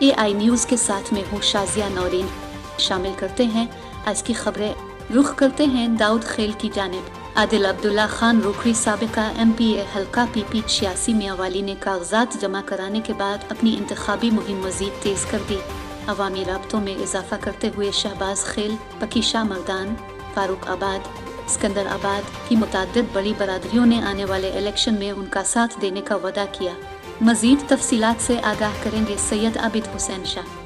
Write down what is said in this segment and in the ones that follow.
AI news के साथ में हूँ शाजिया नौरीन। शामिल करते हैं आज की खबरें। रुख करते हैं दाऊद खेल की जानिब। आदिल अब्दुल्ला खान रोकड़ी साबिका MPA हल्का PP 86 मियांवाली ने कागजात जमा कराने के बाद अपनी इंतखाबी मुहिम मजीद तेज कर दी। अवामी राब्तों में इजाफा करते हुए शहबाज खेल, पकीशा मर्दान, फारूक आबाद, सिकंदर आबाद की मुताद्दिद बड़ी बरादरियों ने आने वाले इलेक्शन में उनका साथ देने का वादा किया। मजीद तफसीलात से आगाह करेंगे सैयद आबिद हुसैन शाह।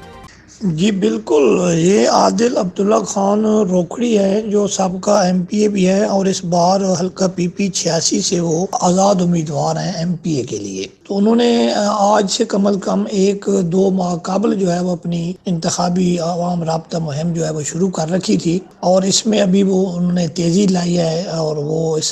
जी बिल्कुल, ये आदिल अब्दुल्ला खान रोकड़ी है जो सबका MPA भी है और इस बार हल्का PP 86 से वो आज़ाद उम्मीदवार हैं MPA के लिए। तो उन्होंने आज से कम अज़ कम 1-2 माह कबल जो है वो अपनी इंतखाबी आवाम राब्ता मुहिम जो है वो शुरू कर रखी थी और इसमें अभी वो उन्होंने तेज़ी लाई है और वो इस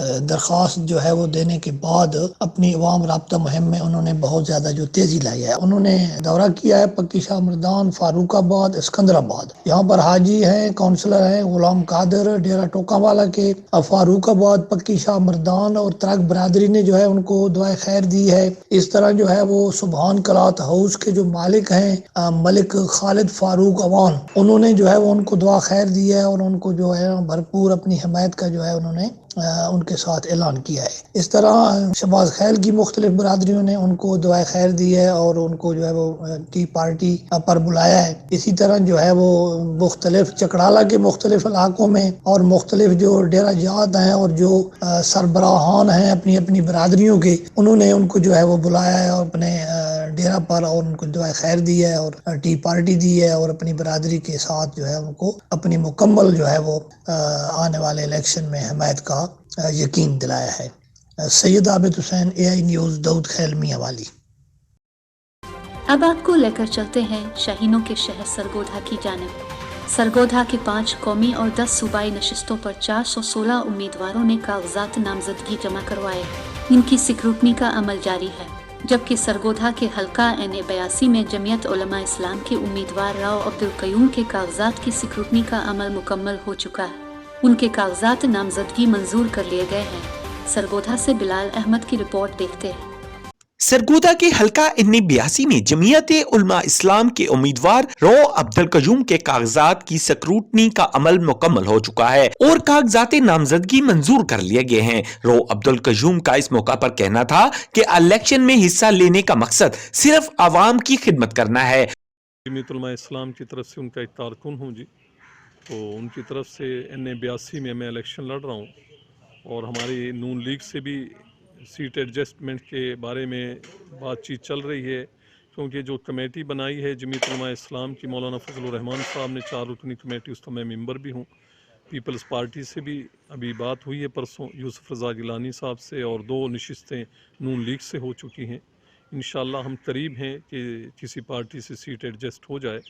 दरख्वास्त जो है वो देने के बाद अपनी आवाम राब्ता मुहिम में उन्होंने बहुत ज़्यादा जो तेज़ी लाई है। उन्होंने दौरा किया है पकीशा मर्दान, फारूकाबाद, सिकंदराबाद। यहाँ पर हाजी हैं, काउंसलर हैं गुलाम कादर डेरा टोकावाला के। फारूकाबाद, पकीशा मर्दान और तरक बरादरी ने जो है उनको दुआ खैर दी है। इस तरह जो है वो सुबहान कलात हाउस के जो मालिक हैं मलिक खालिद फारूक अवान, उन्होंने जो है वो उनको दुआ खैर दी है और उनको जो है भरपूर अपनी हिमायत का जो है उन्होंने उनके साथ ऐलान किया है। इस तरह शहबाज खैल की मुख्तलिफ बरादरियों ने उनको दुआ खैर दी है और उनको जो है वो टी पार्टी पर बुलाया है। इसी तरह जो है वो मुख्तलिफ चकड़ाला के मुख्तलिफ इलाकों में और मुख्तलिफ जो डेरा जात हैं और जो सरबराहान हैं अपनी अपनी बरादरियों के, उन्होंने उनको जो है वो बुलाया है और अपने डेरा पर और उनको दुआ खैर दी है और टी पार्टी दी है और अपनी बरादरी के साथ जो है उनको अपनी मुकम्मल जो है वो आने वाले इलेक्शन में हिमायत का यकीन दिलाया है। सैयद आबिद हुसैन, AI न्यूज़, दाऊद खेल मियांवाली। अब आपको लेकर चलते हैं शाहीनों के शहर सरगोधा की जानिब। सरगोधा के 5 कौमी और 10 सूबाई नशिस्तों पर 416 उम्मीदवारों ने कागजात नामजदगी जमा करवाए। इनकी स्क्रूटनी का अमल जारी है, जबकि सरगोधा के हल्का NA 82 में जमीयत उलमा इस्लाम के उम्मीदवार राव अब्दुल कयूम के कागजात की स्क्रूटनी का अमल मुकम्मल हो चुका है। उनके कागजात नामजदगी मंजूर कर लिए गए हैं। सरगोधा से बिलाल अहमद की रिपोर्ट देखते हैं। सरगोधा के हल्का NA 82 में जमीयत उलमा इस्लाम के उम्मीदवार राव अब्दुल कयूम के कागजात की स्क्रूटनी का अमल मुकम्मल हो चुका है और कागजात नामजदगी मंजूर कर लिए गए हैं। राव अब्दुल कयूम का इस मौका पर कहना था कि इलेक्शन में हिस्सा लेने का मकसद सिर्फ आवाम की खिदमत करना है। जमीयत उलमा इस्लाम की तरफ से उनका एक कारकुन हूँ जी, तो उनकी तरफ से NA 82 में मैं इलेक्शन लड़ रहा हूँ और हमारी नून लीग से भी सीट एडजस्टमेंट के बारे में बातचीत चल रही है, क्योंकि जो कमेटी बनाई है जमीयत उलमा इस्लाम की, मौलाना फजलुर रहमान साहब ने 4 रुकनी कमेटी, उसका मैं मेंबर भी हूँ। पीपल्स पार्टी से भी अभी बात हुई है परसों यूसुफ रज़ा गिलानी साहब से और 2 नशिस्तें नून लीग से हो चुकी हैं। इंशाअल्लाह हम करीब हैं कि किसी पार्टी से सीट एडजस्ट हो जाए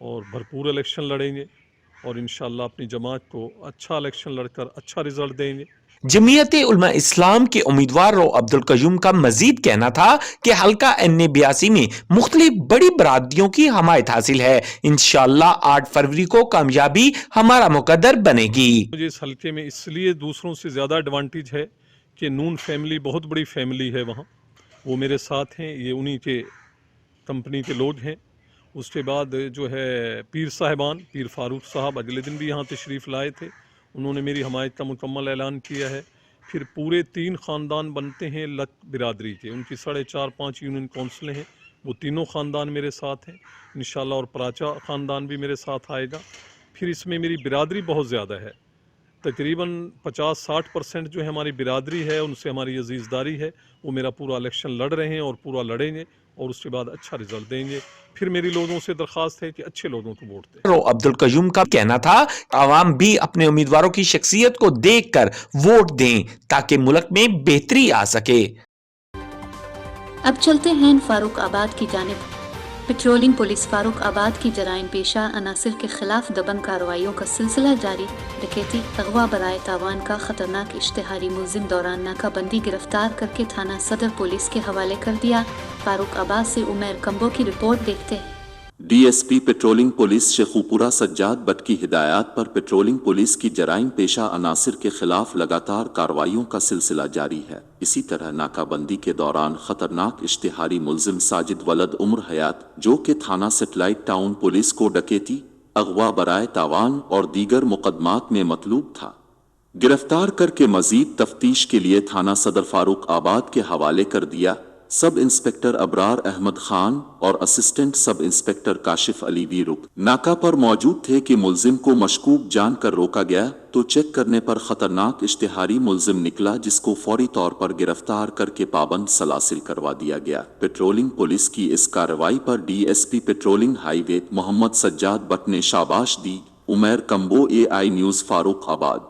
और भरपूर इलेक्शन लड़ेंगे और इंशाअल्लाह अपनी जमात को अच्छा इलेक्शन लड़कर अच्छा रिजल्ट देंगे। जमीयत उलमा इस्लाम के उम्मीदवार राव अब्दुल कयूम का मजीद कहना था कि हल्का NA 82 में मुख्तलिफ बड़ी बरादरियों की हमायत हासिल है। इंशाअल्लाह 8 फरवरी को कामयाबी हमारा मुकद्दर बनेगी। मुझे इस हल्के में इसलिए दूसरों से ज़्यादा एडवांटेज है कि नून फैमिली बहुत बड़ी फैमिली है, वहाँ वो मेरे साथ हैं, ये उन्हीं के कंपनी के लोग हैं। उसके बाद जो है पीर साहिबान, पीर फारूक साहब अगले दिन भी यहाँ तशरीफ़ लाए थे, उन्होंने मेरी हमायत का मुकम्मल ऐलान किया है। फिर पूरे 3 ख़ानदान बनते हैं लक बिरादरी के, उनकी 4.5-5 यूनियन काउंसिलें हैं, वो तीनों ख़ानदान मेरे साथ हैं इंशाअल्लाह, और पराचा ख़ानदान भी मेरे साथ आएगा। फिर इसमें मेरी बिरादरी बहुत ज़्यादा है, तकरीबन 50-60% जो है हमारी बिरादरी है, उनसे हमारी अजीज़दारी है। वो मेरा पूरा इलेक्शन लड़ रहे हैं और पूरा लड़ेंगे और उसके बाद अच्छा रिजल्ट देंगे। फिर मेरी लोगों से दरख्वास्त है कि अच्छे लोगों को वोट दें। राव अब्दुल कयूम का कहना था आवाम भी अपने उम्मीदवारों की शख्सियत को देखकर वोट दें ताकि मुल्क में बेहतरी आ सके। अब चलते हैं फारूक आबाद की जानिब। पेट्रोलिंग पुलिस फारूक आबाद की जराइम पेशा अनासिर के खिलाफ दबंग कार्रवाइयों का सिलसिला जारी। डकैती, अगवा बराए तावान का खतरनाक इश्तिहारी मुलजिम दौरान नाकाबंदी गिरफ्तार करके थाना सदर पुलिस के हवाले कर दिया। फारूक आबाद से उमर कंबो की रिपोर्ट देखते हैं। DSP patrolling police Sheikhupura Sajjad but की हिदायत पर पेट्रोलिंग पुलिस की जराइम पेशा अनासिर के खिलाफ लगातार कार्रवाइयों का सिलसिला जारी है। इसी तरह नाकाबंदी के दौरान खतरनाक इश्तिहारी मुलजिम साजिद वलद उम्र हयात, जो कि थाना सेटेलाइट टाउन पुलिस को डकैती, अगवा बराए तावान और दीगर मुकदमात में मतलूब था, गिरफ्तार करके मजीद तफ्तीश के लिए थाना सदर फारूक आबाद के हवाले कर दिया। सब इंस्पेक्टर अबरार अहमद खान और assistant sub inspector Kashif Ali भी रुक नाका पर मौजूद थे कि मुलजिम को मशकूक जानकर रोका गया तो चेक करने पर खतरनाक इश्तिहारी मुलजिम निकला, जिसको फौरी तौर पर गिरफ्तार करके पाबंद सलासिल करवा दिया गया। पेट्रोलिंग पुलिस की इस कार्रवाई पर DSP patrolling highway Muhammad Sajjad Butt ने शाबाश दी। Umair Kamboh, AI news, Farooqabad.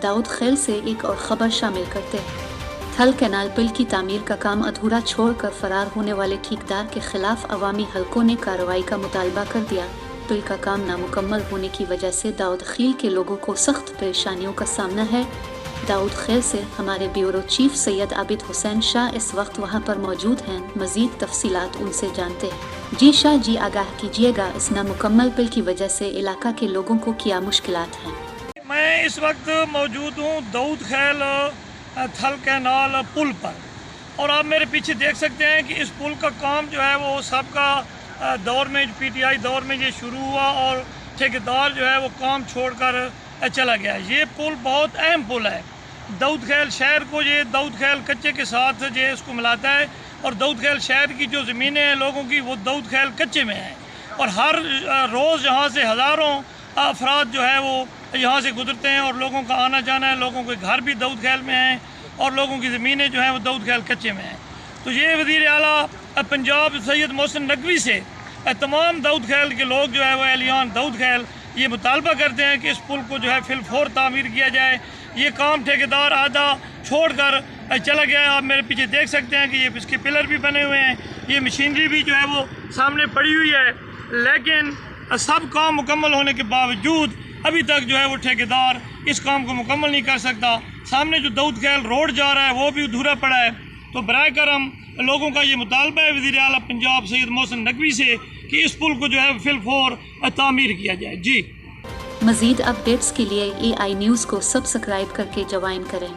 Daud खेल से एक और खबर शामिल करते हैं। थल कैनाल पुल की तामीर का काम अधूरा छोड़कर फरार होने वाले ठेकेदार के खिलाफ अवामी हलकों ने कार्रवाई का मुतालबा कर दिया। पुल का काम नामुकम्मल होने की वजह से दाऊद खेल के लोगों को सख्त परेशानियों का सामना है। दाऊद खेल से हमारे ब्यूरो चीफ सैयद आबिद हुसैन शाह इस वक्त वहां पर मौजूद हैं। मजीद तफसीलात उनसे जानते हैं। जी शाह जी, आगाह कीजिएगा, इस नामुकम्मल पुल की वजह से इलाका के लोगों को क्या मुश्किलात हैं? मैं इस वक्त मौजूद हूँ दाऊद खेल थल कैनाल पुल पर, और आप मेरे पीछे देख सकते हैं कि इस पुल का काम जो है वो सबका दौर में, PTI दौर में ये शुरू हुआ और ठेकेदार जो है वो काम छोड़कर चला गया। ये पुल बहुत अहम पुल है। दाऊद खेल शहर को, ये दाऊद खेल कच्चे के साथ ये इसको मिलाता है, और दाऊद खेल शहर की जो ज़मीनें हैं लोगों की, वो दाऊद खेल कच्चे में हैं, और हर रोज़ यहाँ से हज़ारों अफराद जो है वो यहाँ से गुजरते हैं, और लोगों का आना जाना है, लोगों के घर भी दाऊद खेल में हैं, और लोगों की ज़मीनें जो हैं वो दाऊद खेल कच्चे में हैं। तो ये वज़ीर आला पंजाब सैयद मोहसिन नकवी से तमाम दाऊद खेल के लोग जो है वो एहलियान दाऊद खेल ये मुतालबा करते हैं कि इस पुल को जो है फिलफौर तामीर किया जाए। ये काम ठेकेदार आधा छोड़ कर चला गया है। आप मेरे पीछे देख सकते हैं कि ये इसके पिलर भी बने हुए हैं, ये मशीनरी भी जो है वो सामने पड़ी हुई है, लेकिन सब काम मुकम्मल होने के बावजूद अभी तक जो है वो ठेकेदार इस काम को मुकम्मल नहीं कर सकता। सामने जो दाऊद खेल रोड जा रहा है वो भी अधूरा पड़ा है। तो बराए करम लोगों का ये मुतालबा है वज़ीर आला पंजाब सैयद मोहसिन नकवी से कि इस पुल को जो है फिलफौर तामीर किया जाए। जी, मज़ीद अपडेट्स के लिए AI न्यूज़ को सब्सक्राइब करके ज्वाइन करें।